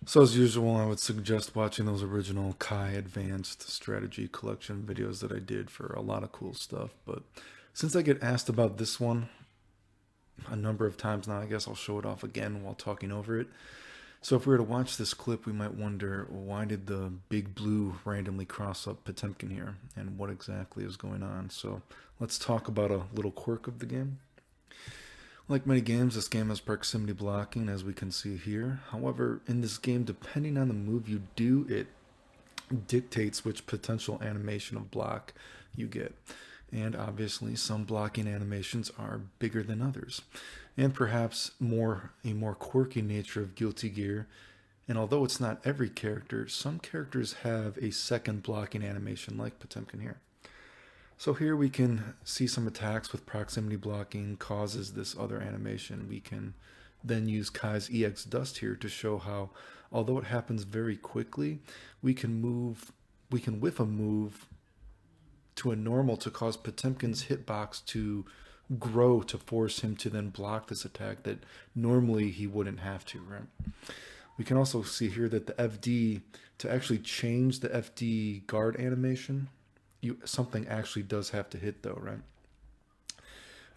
So as usual, I would suggest watching those original Kai Advanced Strategy Collection videos that I did for a lot of cool stuff. But since I get asked about this one a number of times now, I guess I'll show it off again while talking over it. So if we were to watch this clip, we might wonder, why did the big blue randomly cross up Potemkin here? And what exactly is going on? So let's talk about a little quirk of the game. Like many games, this game has proximity blocking, as we can see here. However, in this game, depending on the move you do, it dictates which potential animation of block you get. And obviously, some blocking animations are bigger than others. And perhaps a more quirky nature of Guilty Gear. And although it's not every character, some characters have a second blocking animation like Potemkin here. So here we can see some attacks with proximity blocking causes this other animation. We can then use Kai's EX Dust here to show how, although it happens very quickly, we can whiff a move to a normal to cause Potemkin's hitbox to grow to force him to then block this attack that normally he wouldn't have to, right? We can also see here that the FD, to actually change the FD guard animation, something actually does have to hit though, right?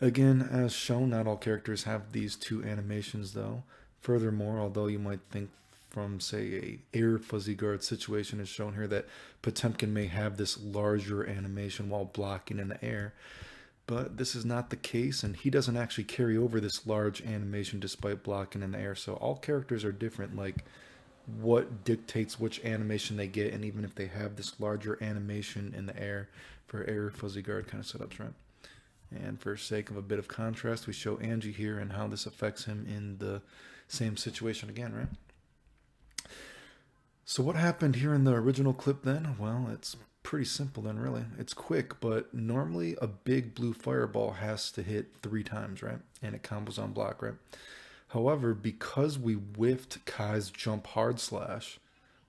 Again, as shown, not all characters have these two animations though. Furthermore, although you might think from, say, a air fuzzy guard situation is shown here that Potemkin may have this larger animation while blocking in the air, but this is not the case, and he doesn't actually carry over this large animation despite blocking in the air. So all characters are different, like what dictates which animation they get, and even if they have this larger animation in the air for air fuzzy guard kind of setups, right? And for sake of a bit of contrast, we show Angie here and how this affects him in the same situation again, right? So what happened here in the original clip then? Well, it's pretty simple then, really. It's quick, but normally a big blue fireball has to hit 3 times, right? And it combos on block, right? However, because we whiffed Kai's jump hard slash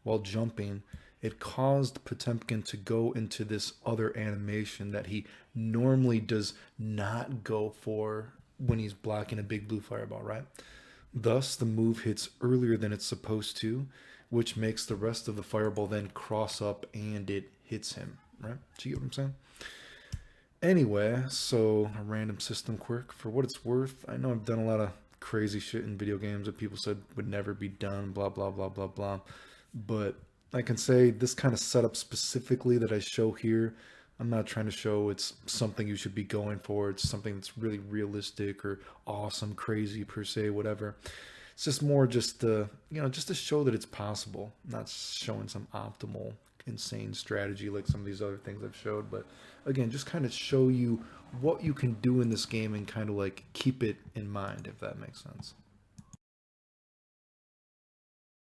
while jumping, it caused Potemkin to go into this other animation that he normally does not go for when he's blocking a big blue fireball, right? Thus, the move hits earlier than it's supposed to, which makes the rest of the fireball then cross up and it hits him, right? Do you get what I'm saying? Anyway, so a random system quirk. For what it's worth, I know I've done a lot of crazy shit in video games that people said would never be done, blah, blah, blah, blah, blah. But I can say this kind of setup specifically that I show here, I'm not trying to show it's something you should be going for. It's something that's really realistic or awesome, crazy per se, whatever. It's just more just to, just to show that it's possible, not showing some optimal, insane strategy like some of these other things I've showed. But again, just kind of show you what you can do in this game and kind of like keep it in mind, if that makes sense.